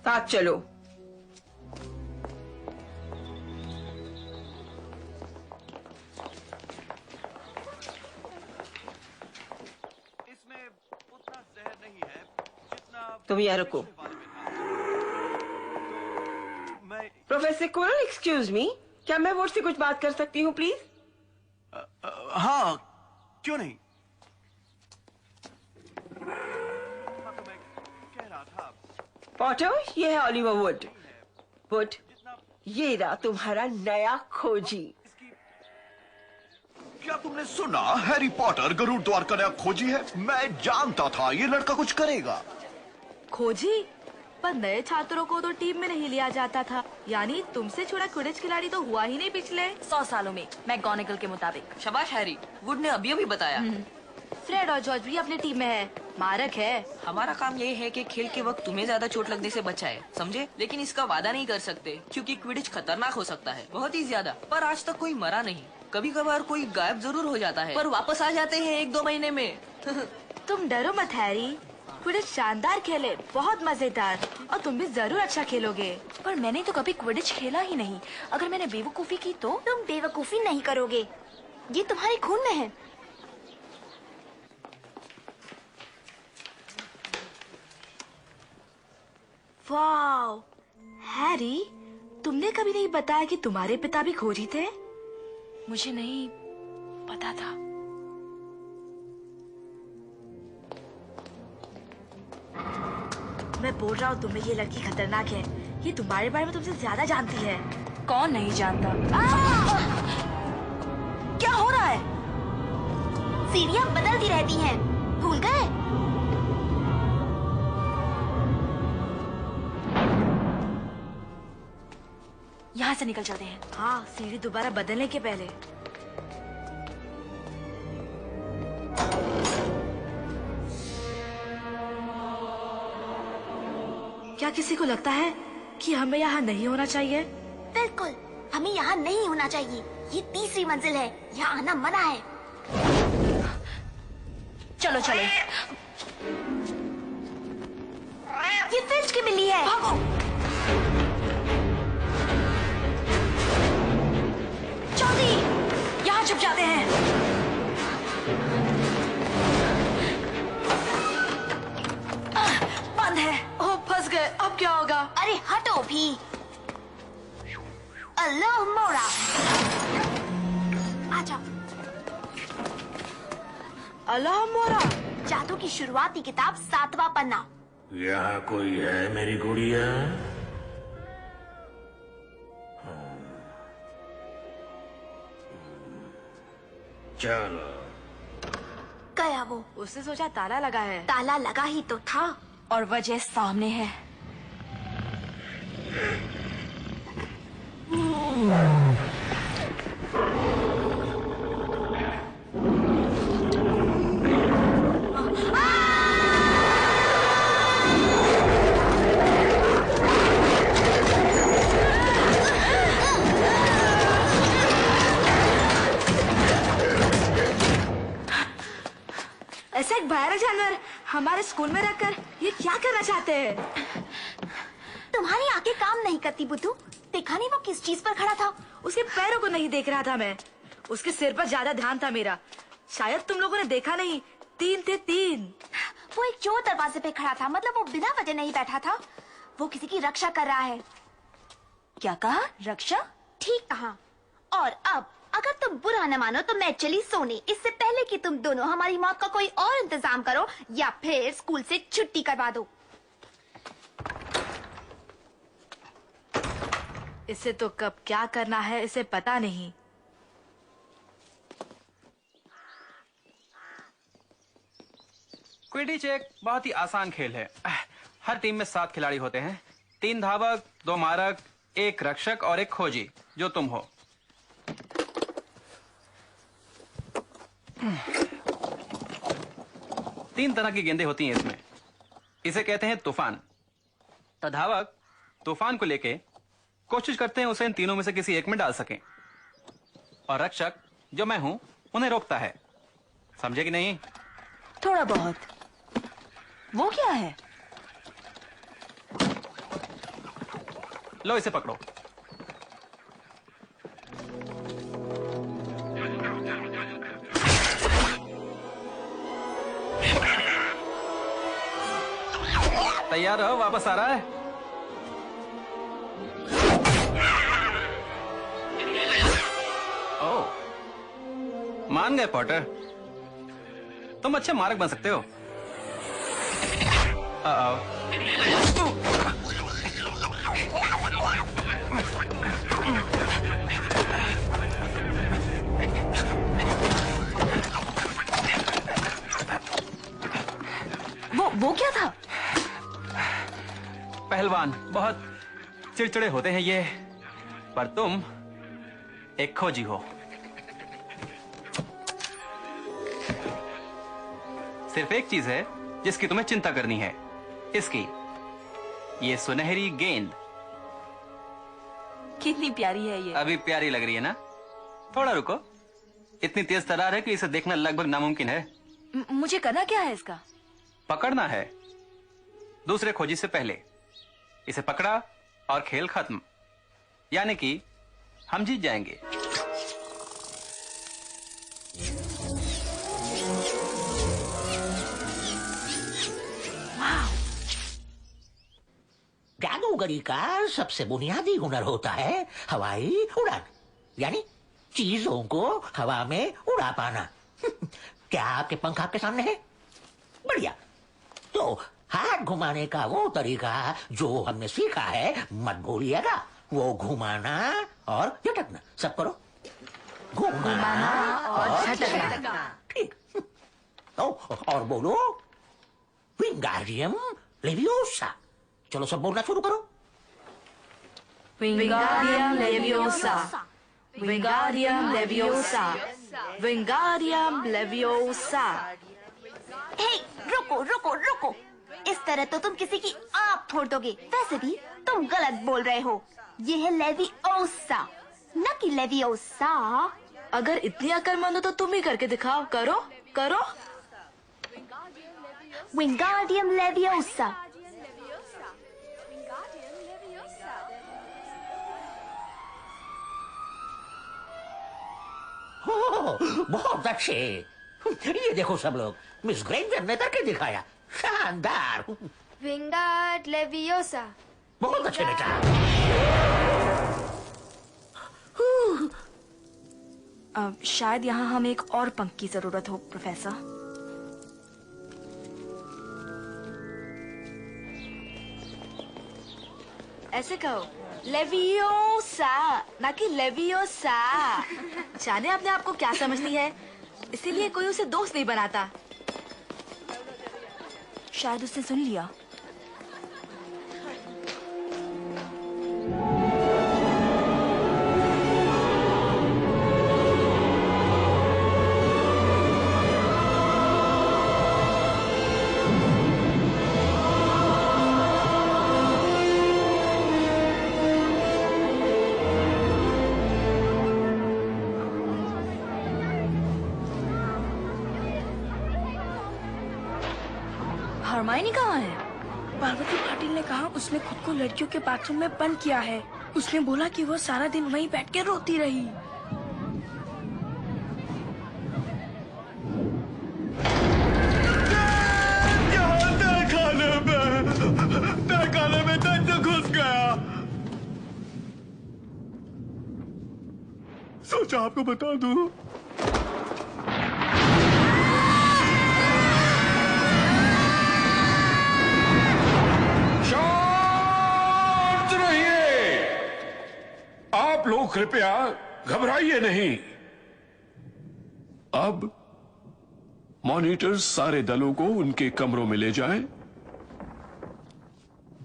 साथ चलो। इसमें उतना जहर नहीं है जितना तुम यहाँ रुको। प्रोफेसर कोरल, एक्सक्यूज मी, क्या मैं वोट से कुछ बात कर सकती हूँ प्लीज? हाँ, क्यों नहीं। हाँ, तो मैं कह रहा था पॉटर, ये है ऑलिवर वुड। वुड, ये रहा तुम्हारा नया खोजी। क्या तुमने सुना? हैरी पॉटर गरुड़ द्वार का नया खोजी है। मैं जानता था ये लड़का कुछ करेगा। खोजी? पर नए छात्रों को तो टीम में नहीं लिया जाता था। यानी तुमसे छोटा क्विडिच खिलाड़ी तो हुआ ही नहीं पिछले 100 सालों में, मैकगोनागल के मुताबिक। शाबाश हैरी, वुड ने अभी बताया। फ्रेड और जॉर्ज भी अपनी टीम में है। मारक है। हमारा काम ये है कि खेल के वक्त तुम्हें ज्यादा चोट लगने से बचाए, समझे? लेकिन इसका वादा नहीं कर सकते क्योंकि क्विडिच खतरनाक हो सकता है, बहुत ही ज्यादा। पर आज तक कोई मरा नहीं। कभी कभार कोई गायब जरूर हो जाता है, पर वापस आ जाते हैं 1-2 महीने में। तुम डरो मत हैरी, क्विडिच शानदार खेले, बहुत मजेदार, और तुम भी जरूर अच्छा खेलोगे। पर मैंने तो कभी क्विडिच खेला ही नहीं। अगर मैंने बेवकूफी की तो? तुम बेवकूफी नहीं करोगे, ये तुम्हारे खून में है। वाओ, हैरी, तुमने कभी नहीं बताया कि तुम्हारे पिता भी खोजी थे? मुझे नहीं पता था। मैं बोल रहा हूँ तुम्हें ये लड़की खतरनाक है। ये तुम्हारे बारे में तुमसे ज्यादा जानती है। कौन नहीं जानता? क्या हो रहा है? सीढ़ियाँ बदलती रहती हैं, भूल गए? यहाँ से निकल चलते हैं। हाँ, सीढ़ी दोबारा बदलने के पहले। क्या किसी को लगता है कि हमें यहाँ नहीं होना चाहिए? बिल्कुल, हमें यहाँ नहीं होना चाहिए। ये 3री मंजिल है, यहाँ आना मना है। चलो चलो। ये फिल्च की बिल्ली है। भागो। जल्दी, यहाँ छुप जाते हैं। बंद है। ओह, फंस गए। अब क्या होगा? अरे हटो भी। अल्लाह मोरा, आजा। अल्लाह मोरा। जादू की शुरुआती किताब 7वां पन्ना। यहाँ कोई है मेरी गुड़िया? चलो। गया वो। उसने सोचा ताला लगा है। ताला लगा ही तो था। और वजह सामने है। ऐसा एक भयानक जानवर हमारे स्कूल में रखकर ये क्या करना चाहते हैं? तुम्हारी आंखें काम नहीं करती बुद्धू। देखा नहीं वो किस चीज पर खड़ा था? उसके पैरों को नहीं देख रहा था मैं, उसके सिर पर ज्यादा ध्यान था मेरा। शायद तुम लोगों ने देखा नहीं, 3 थे 3। वो एक चोर दरवाजे पे खड़ा था, मतलब वो बिना वजह नहीं बैठा था। वो किसी की रक्षा कर रहा है। क्या कहा? रक्षा? ठीक कहा। और अब अगर तुम बुरा न मानो तो मैं चली सोने, इससे पहले कि तुम दोनों हमारी मौत का कोई और इंतजाम करो या फिर स्कूल से छुट्टी करवा दो। इसे तो कब क्या करना है इसे पता नहीं। क्विडिच एक बहुत ही आसान खेल है। हर टीम में 7 खिलाड़ी होते हैं, 3 धावक, 2 मारक, 1 रक्षक और 1 खोजी, जो तुम हो। तीन तरह की गेंदें होती हैं इसमें। इसे कहते हैं तूफान। तो धावक तूफान को लेके कोशिश करते हैं उसे इन तीनों में से किसी एक में डाल सकें, और रक्षक, जो मैं हूं, उन्हें रोकता है। समझे कि नहीं? थोड़ा बहुत। वो क्या है? लो इसे पकड़ो। तैयार हो, वापस आ रहा है। ओह, मान गए पॉटर, तुम अच्छे मार्क बन सकते हो। वो क्या था? पहलवान बहुत चिड़चिड़े होते हैं ये, पर तुम एक खोजी हो। सिर्फ एक चीज है जिसकी तुम्हें चिंता करनी है, इसकी, ये सुनहरी गेंद। कितनी प्यारी है ये। अभी प्यारी लग रही है ना? थोड़ा रुको, इतनी तेज तरार है कि इसे देखना लगभग नामुमकिन है। मुझे करना क्या है इसका? पकड़ना है, दूसरे खोजी से पहले। इसे पकड़ा और खेल खत्म, यानी कि हम जीत जाएंगे। जादूगरी का सबसे बुनियादी हुनर होता है हवाई उड़ान, यानी चीजों को हवा में उड़ा पाना। क्या आपके पंख आपके सामने है? बढ़िया। तो हाथ घुमाने का वो तरीका जो हमने सीखा है मत भूलिएगा। वो घुमाना और झटकना। सब करो, घुमाना और झटकना। ठीक। और बोलो विंगारियम लेवियोसा। चलो सब बोलना शुरू करो। विंगारियम लेवियोसा, विंगारियम लेवियोसा, विंगारियम लेवियोसा। हे, रुको रुको रुको, इस तरह तो तुम किसी की आँख फोड़ दोगे। वैसे भी तुम गलत बोल रहे हो, ये है लेवियोसा, न कि लेवियोसा। अगर इतनी अक्लमंद हो तो तुम ही करके दिखाओ। करो करो। Wingardium leviosa. बहुत अच्छे। ये देखो सब लोग, मिस ग्रेंजर ने करके दिखाया। शानदार। Wingard leviosa. बहुत अच्छे बेटा। शायद यहाँ हमें एक और पंख की जरूरत हो, प्रोफेसर। ऐसे कहो, लेवियोसा, ना कि लेवियोसा। जाने अपने आप को क्या समझती है, इसीलिए कोई उसे दोस्त नहीं बनाता। शायद उसने सुन लिया। हरमाइनी कहाँ है? पार्वती पाटिल ने कहा उसने खुद को लड़कियों के बाथरूम में बंद किया है। उसने बोला कि वो सारा दिन वहीं बैठ के रोती रही। तहखाने में दंड घुस गया। सोचा आपको बता दूं। आप लोग कृपया घबराइए नहीं। अब मॉनिटर्स सारे दलों को उनके कमरों में ले जाएं।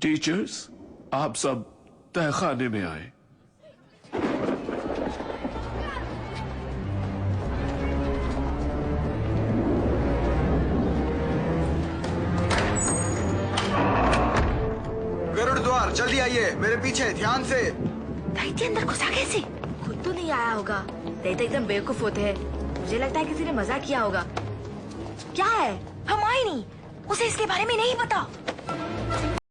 टीचर्स, आप सब तहखाने में आए। गरुड़ द्वार, जल्दी आइए, मेरे पीछे, ध्यान से। दैत्य अंदर घुसा कैसे? खुद तो नहीं आया होगा। दैत्य एकदम बेवकूफ होते हैं। मुझे लगता है किसी ने मजाक किया होगा। क्या है? हरमाइनी, उसे इसके बारे में नहीं पता।